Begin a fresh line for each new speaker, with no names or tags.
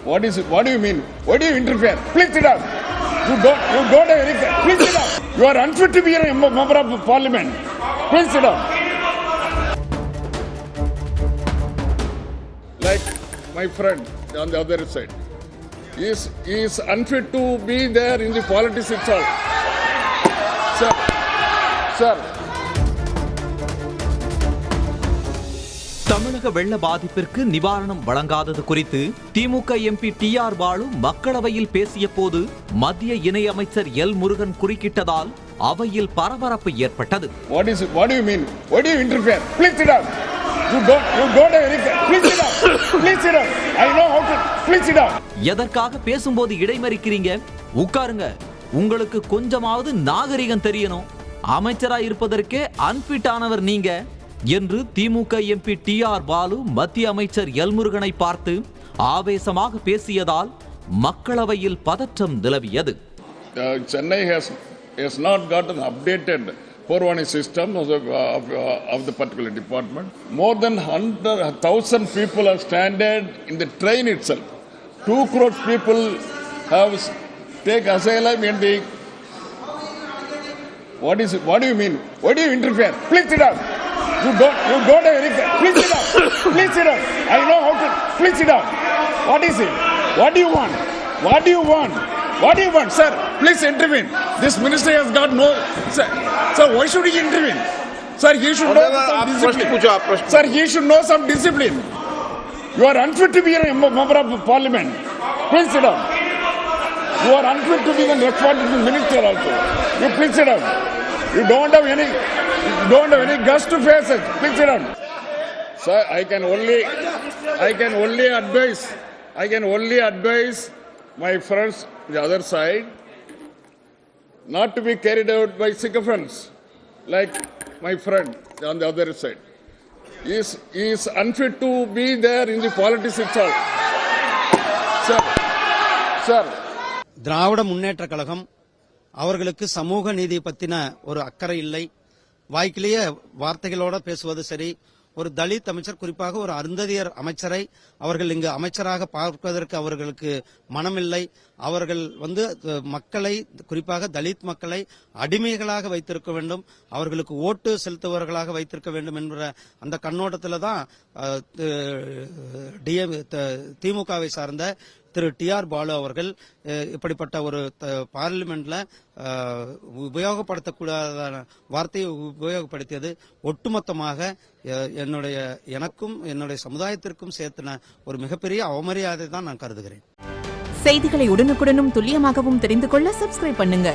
What is it? What do you mean? Why do you interfere? Please sit down. You don't have any. Please sit down. You are unfit to be a member of parliament. Please sit down. Like my friend on the other side, he is unfit to be there in the politics itself. Sir.
தமிழக வெள்ள பாதிப்பிற்கு நிவாரணம் வழங்காதது குறித்து திமுக MP TR Balu மக்களவையில் பேசிய போது மத்திய இணையமைச்சர் எல் முருகன் குறுக்கிட்டதால் அவையில் பரபரப்பு ஏற்பட்டது.
What is it? What do you mean? Why do you interfere? Please sit down. You don't have any. Please sit down. Please sit down. I know how to. Please sit down.
எதற்காக பேசும்போது இடைமறிக்கிறீங்க? உட்காருங்க. உங்களுக்கு கொஞ்சமாவது நாகரிகம் தெரியணும். அமைச்சரா இருப்பதற்கே unfit ஆனவர் நீங்க என்று திமுக எம்பி TR பாலு மத்திய அமைச்சர் எல் முருகனை பார்த்து ஆவேசமாக பேசியதால் மக்களவையில் பதற்றம் நிலவியது.
Chennai has not got an updated 419 system of the particular department. More than 100,000 people have stranded in the train itself. 2 crore people have taken asylum in the. What is it? What do you mean? Why do you interfere? Please sit down. You don't have any. Please sit down. Please sit down. I know how to. Please sit down. What is it? What do you want? What do you want? What do you want, sir? Please intervene. This minister has got no. Sir, why should he intervene? Sir, he should know some discipline. Sir, he should know some discipline. You are unfit to be a member of parliament. Please sit down. You are unfit to be the responsible minister also. You please sit down. You don't have any guts to face it. Please sit down. Sir, I can only advise my friends on the other side not to be carried out by sycophants like my friend on the other side. He is unfit to be there in the politics itself. Sir.
Dravida Munnetra Kazhagam அவர்களுக்கு சமூக நீதி பத்தின ஒரு அக்கறை இல்லை. வாய்க்கிலேயே வார்த்தைகளோட பேசுவது சரி. ஒரு தலித் அமைச்சர், குறிப்பாக ஒரு அருந்ததியர் அமைச்சரை அவர்கள் இங்கு அமைச்சராக பார்ப்பதற்கு அவர்களுக்கு மனமில்லை. அவர்கள் மக்களை, குறிப்பாக தலித் மக்களை அடிமைகளாக வைத்திருக்க வேண்டும், அவர்களுக்கு ஓட்டு செலுத்துபவர்களாக வைத்திருக்க வேண்டும் என்ற அந்த கண்ணோட்டத்தில் தான் திமுகவை சார்ந்த திரு TR பாலு அவர்கள் இப்படிப்பட்ட ஒரு பார்லிமெண்ட்ல உபயோகப்படுத்தக்கூடாத வார்த்தையை உபயோகப்படுத்தியது ஒட்டுமொத்தமாக எனக்கும் என்னுடைய சமுதாயத்திற்கும் சேர்த்துன ஒரு மிகப்பெரிய அவமரியாதை தான் நான் கருதுகிறேன்.
செய்திகளை உடனுக்குடனும் துல்லியமாகவும் தெரிந்து கொள்ள சப்ஸ்கிரைப் பண்ணுங்க.